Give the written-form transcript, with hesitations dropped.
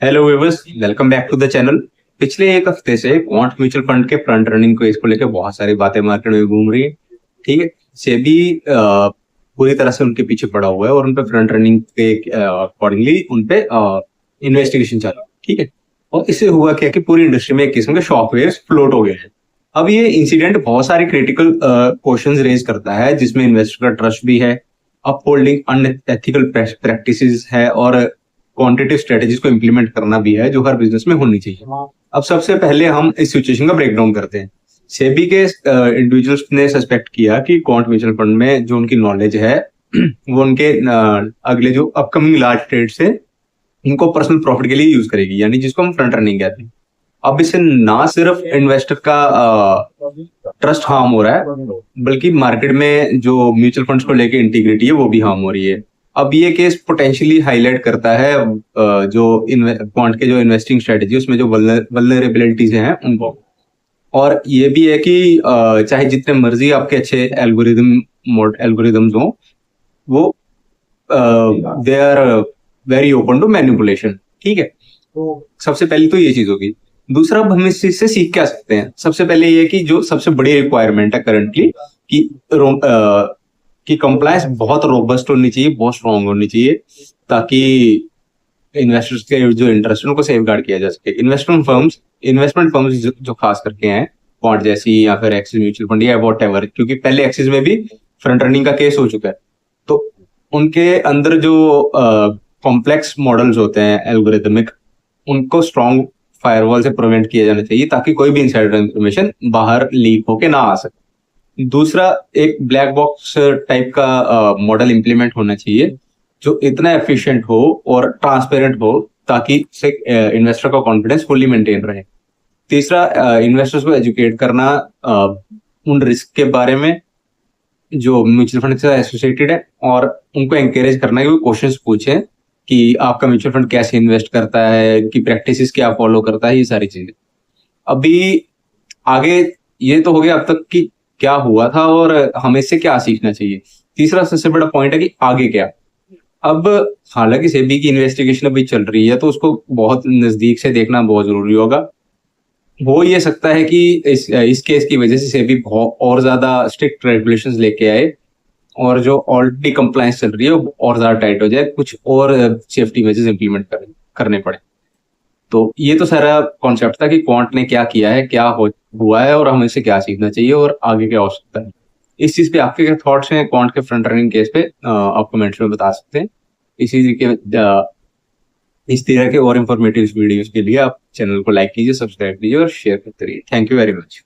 Hello viewers, welcome back to the channel. पिछले एक हफ्ते से क्वांट म्यूचुअल फंड के फ्रंट रनिंग को इसको लेकर बहुत सारी बातें मार्केट में घूम रही है। ठीक है, सेबी पूरी तरह से उनके पीछे पड़ा हुआ है और उनपे फ्रंट रनिंग के अकॉर्डिंगली उनपे इन्वेस्टिगेशन चल रहा है। ठीक है, और इससे हुआ क्या कि पूरी इंडस्ट्री में एक किस्म के शॉक वेव्स फ्लोट हो गए हैं। अब ये इंसिडेंट बहुत सारी क्रिटिकल क्वेश्चंस रेज करता है, जिसमें इन्वेस्टर का ट्रस्ट भी है, अपहोल्डिंग अनएथिकल प्रैक्टिसेस है और क्वांटिटेटिव स्ट्रेटजीज को इंप्लीमेंट करना भी है, जो हर बिजनेस में होनी चाहिए। अब सबसे पहले हम इस सिचुएशन का ब्रेकडाउन करते हैं। सेबी के इंडिविजुअल्स ने सस्पेक्ट किया कि क्वांट म्यूचुअल फंड में जो उनकी नॉलेज है वो उनके अगले जो अपकमिंग लार्ज ट्रेड्स है इनको पर्सनल प्रॉफिट के लिए यूज करेगी, यानी जिसको हम फ्रंट रनिंग कहते हैं। अब इससे ना सिर्फ इन्वेस्टर का ट्रस्ट हार्म हो रहा है, बल्कि मार्केट में जो म्यूचुअल फंड्स को लेके इंटीग्रिटी है वो भी हार्म हो रही है। अब ये केस पोटेंशियली हाईलाइट करता है जो क्वांट के जो इन्वेस्टिंग स्ट्रेटेजी उसमें जो वल्नरेबिलिटीज हैं उनको। और ये भी है कि चाहे जितने मर्जी आपके अच्छे एल्गोरिदम्स हो, वो they are very open to manipulation. ठीक है, तो सबसे पहले तो ये चीज होगी। दूसरा, हम इस चीज से सीख क्या सकते हैं? सबसे पहले ये कि जो सबसे बड़ी रिक्वायरमेंट है करंटली कि कंप्लायंस बहुत रोबस्ट होनी चाहिए, बहुत स्ट्रांग होनी चाहिए, ताकि इन्वेस्टर्स के जो इंटरेस्ट है उनको सेफ गार्ड किया जा सके। इन्वेस्टमेंट फर्म्स जो खास करके हैं क्वांट जैसी या फिर एक्सिस म्यूचुअल फंड या वॉट एवर, क्योंकि पहले एक्सिस में भी फ्रंट रनिंग का केस हो चुका है, तो उनके अंदर जो कॉम्प्लेक्स मॉडल्स होते हैं एल्गोरिथमिक, उनको स्ट्रॉन्ग फायरवॉल से प्रिवेंट किया जाना चाहिए, ताकि कोई भी इनसाइडर इंफॉर्मेशन बाहर लीक होके ना आ सके। दूसरा, एक ब्लैक बॉक्स टाइप का मॉडल इंप्लीमेंट होना चाहिए जो इतना एफिशिएंट हो और ट्रांसपेरेंट हो, ताकि इन्वेस्टर का कॉन्फिडेंस फुल्ली मेंटेन रहे। तीसरा, इन्वेस्टर्स को एजुकेट करना उन रिस्क के बारे में जो म्यूचुअल फंड से एसोसिएटेड है, और उनको एंकरेज करना कि वो क्वेश्चंस पूछें कि आपका म्यूचुअल फंड कैसे इन्वेस्ट करता है, कि प्रैक्टिसेस क्या फॉलो करता है, ये सारी चीजें। अभी आगे ये तो हो गया अब तक कि क्या हुआ था और हमें इससे क्या सीखना चाहिए। तीसरा सबसे बड़ा पॉइंट है कि आगे क्या। अब हालांकि सेबी की इन्वेस्टिगेशन अभी चल रही है, तो उसको बहुत नजदीक से देखना बहुत जरूरी होगा। हो ये सकता है कि इस केस की वजह से सेबी बहुत और ज्यादा स्ट्रिक्ट रेगुलेशंस लेके आए, और जो ऑलरेडी कंप्लायंस चल रही है वो और ज्यादा टाइट हो जाए, कुछ और सेफ्टी मेजर्स इंप्लीमेंट करने पड़े। तो ये तो सारा कॉन्सेप्ट था कि क्वांट ने क्या किया है, क्या हुआ है और हमें इससे क्या सीखना चाहिए और आगे क्या हो सकता है। इस चीज पे आपके क्या थॉट्स हैं क्वांट के फ्रंट रनिंग केस पे? आप कमेंट्स में बता सकते हैं। इसी के इस तरह के और इंफॉर्मेटिव वीडियोस के लिए आप चैनल को लाइक कीजिए, सब्सक्राइब कीजिए और शेयर करते रहिए। Thank you very much.